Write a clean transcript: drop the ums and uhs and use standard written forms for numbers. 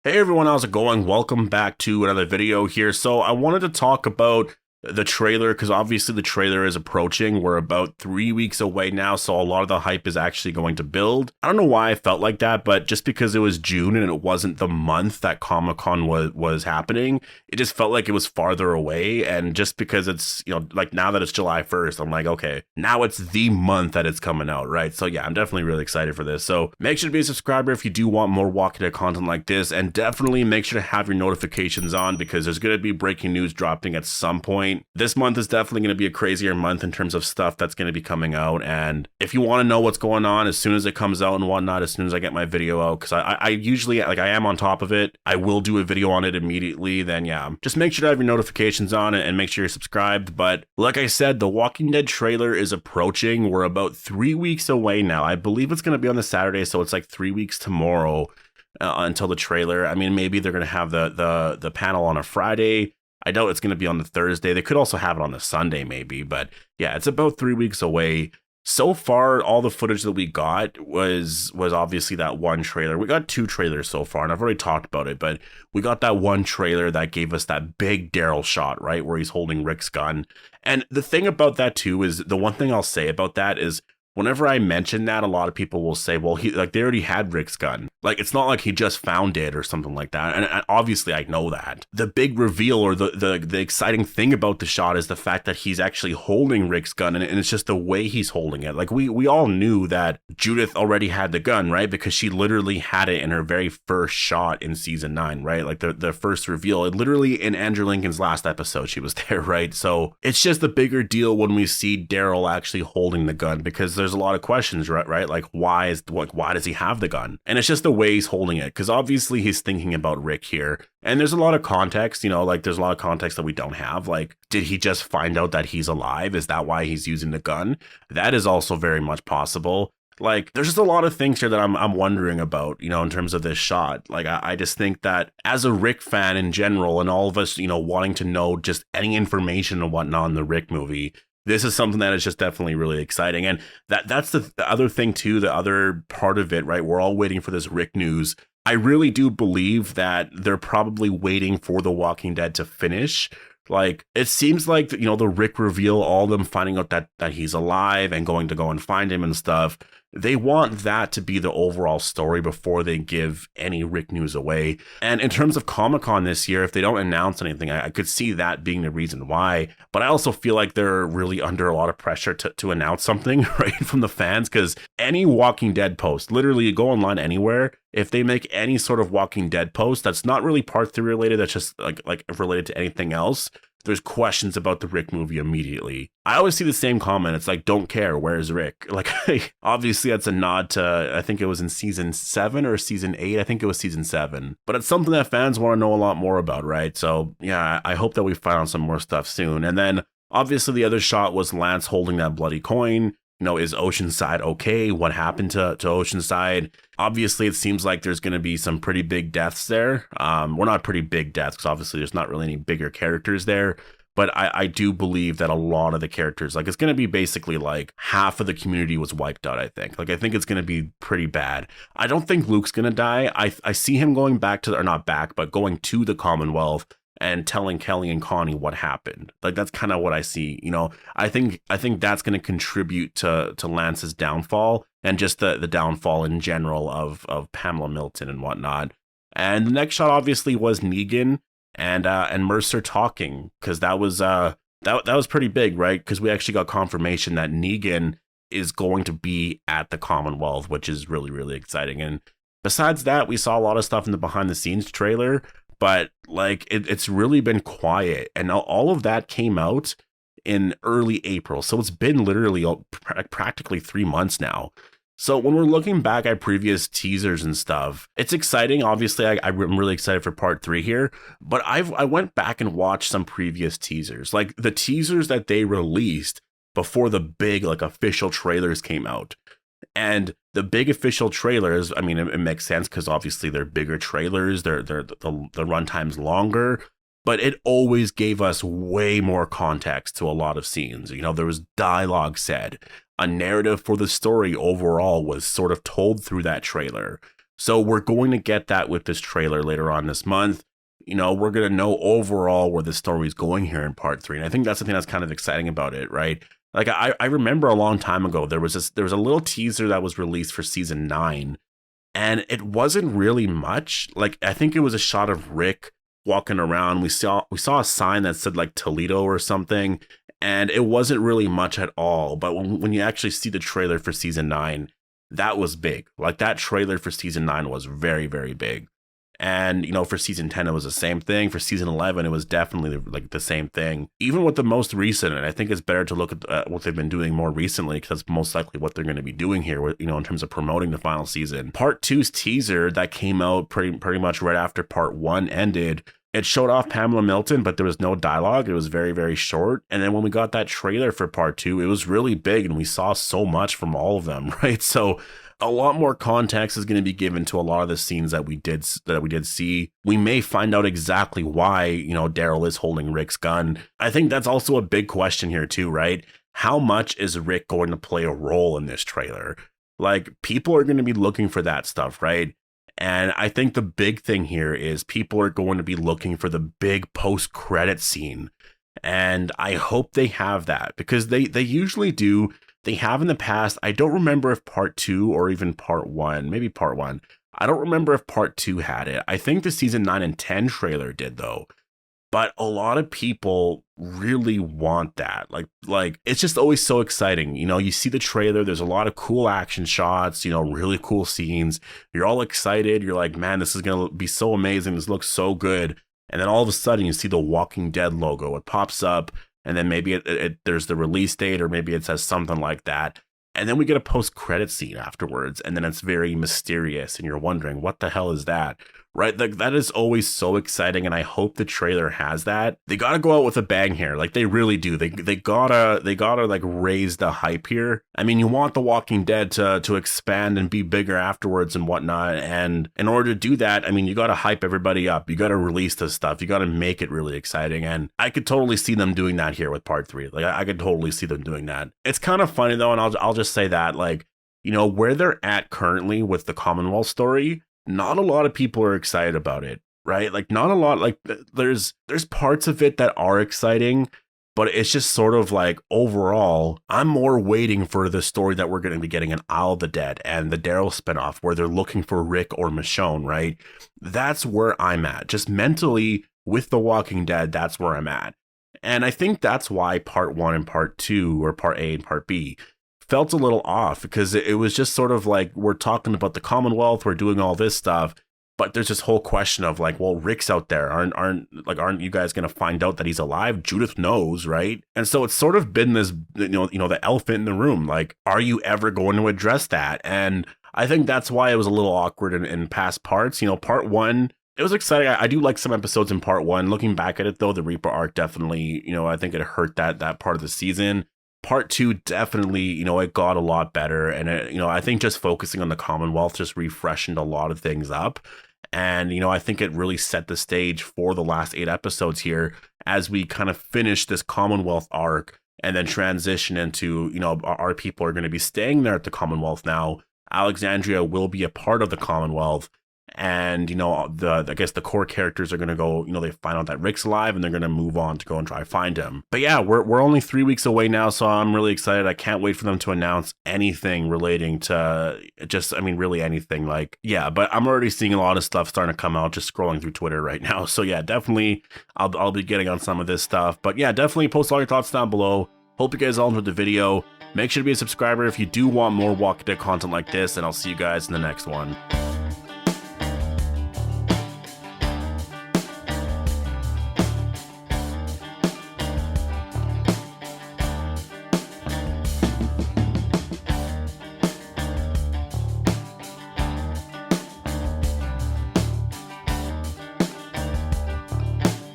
Hey everyone, how's it going? Welcome back to another video here. So I wanted to talk about the trailer because obviously the trailer is approaching. We're about 3 weeks away now, so a lot of the hype is actually going to build. I don't know why I felt like that, but just because it was June and it wasn't the month that Comic-Con was happening, it just felt like it was farther away. And just because it's, like now that it's July 1st, I'm like, okay, now it's the month that it's coming out, right? So yeah, I'm definitely really excited for this. So make sure to be a subscriber if you do want more Walking Dead content like this, and definitely make sure to have your notifications on because there's going to be breaking news dropping at some point. This month is definitely going to be a crazier month in terms of stuff that's going to be coming out. And if you want to know what's going on as soon as it comes out and whatnot, as soon as I get my video out, because I usually, like, I am on top of it. I will do a video on it immediately. Then yeah, just make sure to have your notifications on and make sure you're subscribed. But like I said, the Walking Dead trailer is approaching. We're about 3 weeks away now. I believe it's going to be on the Saturday, so it's like 3 weeks tomorrow until the trailer. I mean, maybe they're going to have the panel on a Friday. I doubt it's going to be on the Thursday. They could also have it on the Sunday maybe, but yeah, it's about 3 weeks away. So far, all the footage that we got was obviously that one trailer. We got two trailers so far, and I've already talked about it, but we got that one trailer that gave us that big Daryl shot, right, where he's holding Rick's gun. And the thing about that too is, the one thing I'll say about that is, whenever I mention that, a lot of people will say, well, they already had Rick's gun. Like, it's not like he just found it or something like that. And obviously I know that. The big reveal or the exciting thing about the shot is the fact that he's actually holding Rick's gun, and it's just the way he's holding it. Like, we all knew that Judith already had the gun, right? Because she literally had it in her very first shot in season 9, right? Like the first reveal, literally in Andrew Lincoln's last episode, she was there, right? So it's just a bigger deal when we see Daryl actually holding the gun, because there's a lot of questions, right? Like, why does he have the gun? And it's just the way he's holding it, because obviously he's thinking about Rick here. And there's a lot of context, like there's a lot of context that we don't have. Like, did he just find out that he's alive? Is that why he's using the gun? That is also very much possible. Like, there's just a lot of things here that I'm wondering about, in terms of this shot. Like, I just think that as a Rick fan in general, and all of us, wanting to know just any information and whatnot in the Rick movie, this is something that is just definitely really exciting. And that's the other thing too, the other part of it, right? We're all waiting for this Rick news. I really do believe that they're probably waiting for The Walking Dead to finish. Like, it seems like, the Rick reveal, all of them finding out that he's alive and going to go and find him and stuff. They want that to be the overall story before they give any Rick news away. And in terms of Comic-Con this year, if they don't announce anything, I could see that being the reason why. But I also feel like they're really under a lot of pressure to announce something, right, from the fans, because any Walking Dead post, literally you go online anywhere, if they make any sort of Walking Dead post that's not really part 3 related, that's just like related to anything else, there's questions about the Rick movie immediately. I always see the same comment. It's like, don't care, where's Rick? Like, obviously that's a nod to, I think it was in season 7 or season 8. I think it was season 7. But it's something that fans want to know a lot more about, right? So yeah, I hope that we find out some more stuff soon. And then obviously the other shot was Lance holding that bloody coin. Is Oceanside okay? What happened to Oceanside? Obviously, it seems like there's going to be some pretty big deaths there. Well, not pretty big deaths, because obviously there's not really any bigger characters there. But I do believe that a lot of the characters, like, it's going to be basically like half of the community was wiped out, I think. Like, I think it's going to be pretty bad. I don't think Luke's going to die. I see him going back to, or not back, but going to the Commonwealth and telling Kelly and Connie what happened. Like, that's kind of what I see. I think that's going to contribute to Lance's downfall, and just the downfall in general of Pamela Milton and whatnot. And the next shot obviously was Negan and Mercer talking, because that was pretty big, right? Because we actually got confirmation that Negan is going to be at the Commonwealth, which is really, really exciting. And besides that, we saw a lot of stuff in the behind the scenes trailer. But like, it's really been quiet, and all of that came out in early April. So it's been literally practically 3 months now. So when we're looking back at previous teasers and stuff, it's exciting. Obviously, I'm really excited for part 3 here. But I went back and watched some previous teasers, like the teasers that they released before the big, like, official trailers came out. And the big official trailers, I mean, it makes sense because obviously they're bigger trailers, the runtime's longer, but it always gave us way more context to a lot of scenes. There was dialogue said, a narrative for the story overall was sort of told through that trailer. So we're going to get that with this trailer later on this month. You know, we're going to know overall where the story is going here in part 3. And I think that's something that's kind of exciting about it, right? Like I remember a long time ago, there was a little teaser that was released for season 9, and it wasn't really much. Like, I think it was a shot of Rick walking around. We saw a sign that said like Toledo or something, and it wasn't really much at all. But when you actually see the trailer for season 9, that was big. Like, that trailer for season 9 was very, very big. And, you know, for season 10, it was the same thing. For season 11, it was definitely like the same thing. Even with the most recent, and I think it's better to look at what they've been doing more recently, because that's most likely what they're going to be doing here, you know, in terms of promoting the final season. Part 2's teaser that came out pretty much right after part 1 ended, it showed off Pamela Milton, but there was no dialogue. It was very, very short. And then when we got that trailer for part 2, it was really big, and we saw so much from all of them, right? So a lot more context is going to be given to a lot of the scenes that we did see. We may find out exactly why, you know, Daryl is holding Rick's gun. I think that's also a big question here too, right? How much is Rick going to play a role in this trailer? Like, people are going to be looking for that stuff, right? And I think the big thing here is people are going to be looking for the big post-credit scene. And I hope they have that, because they usually do. They have in the past. I don't remember if part 2 or even part 1, maybe part 1. I don't remember if part 2 had it. I think the season 9 and 10 trailer did though. But a lot of people really want that. Like it's just always so exciting. You know, you see the trailer, there's a lot of cool action shots, you know, really cool scenes. You're all excited. You're like, man, this is going to be so amazing. This looks so good. And then all of a sudden you see the Walking Dead logo. It pops up. And then maybe there's the release date, or maybe it says something like that. And then we get a post-credit scene afterwards. And then it's very mysterious. And you're wondering, what the hell is that? Right? Like, that is always so exciting. And I hope the trailer has that. They got to go out with a bang here. Like, they really do. They gotta like raise the hype here. I mean, you want The Walking Dead to expand and be bigger afterwards and whatnot. And in order to do that, I mean, you got to hype everybody up. You got to release this stuff. You got to make it really exciting. And I could totally see them doing that here with part 3. Like, I could totally see them doing that. It's kind of funny though. And I'll just say that, like, you know, where they're at currently with the Commonwealth story, not a lot of people are excited about it, right? Like, not a lot. Like, there's parts of it that are exciting, but it's just sort of like, overall, I'm more waiting for the story that we're going to be getting in Isle of the Dead and the Daryl spinoff, where they're looking for Rick or Michonne, right? That's where I'm at. Just mentally with The Walking Dead, that's where I'm at. And I think that's why part 1 and part 2, or part A and part B, felt a little off, because it was just sort of like, we're talking about the Commonwealth, we're doing all this stuff, but there's this whole question of like, well, Rick's out there, aren't you guys gonna find out that he's alive? Judith knows, right? And so it's sort of been this, you know, the elephant in the room, like, are you ever going to address that? And I think that's why it was a little awkward in past parts. You know, part 1, it was exciting. I do like some episodes in part 1. Looking back at it though, the Reaper arc definitely, you know, I think it hurt that part of the season. Part 2 definitely, you know, it got a lot better. And, you know, I think just focusing on the Commonwealth just refreshened a lot of things up. And, you know, I think it really set the stage for the last 8 episodes here as we kind of finish this Commonwealth arc and then transition into, you know, our people are going to be staying there at the Commonwealth now. Alexandria will be a part of the Commonwealth. And, you know, I guess the core characters are going to go, you know, they find out that Rick's alive and they're going to move on to go and try to find him. But yeah, we're only 3 weeks away now, so I'm really excited. I can't wait for them to announce anything relating to really anything. Like, yeah, but I'm already seeing a lot of stuff starting to come out, just scrolling through Twitter right now. So yeah, definitely I'll be getting on some of this stuff. But yeah, definitely post all your thoughts down below. Hope you guys all enjoyed the video. Make sure to be a subscriber if you do want more Walking Dead content like this, and I'll see you guys in the next one.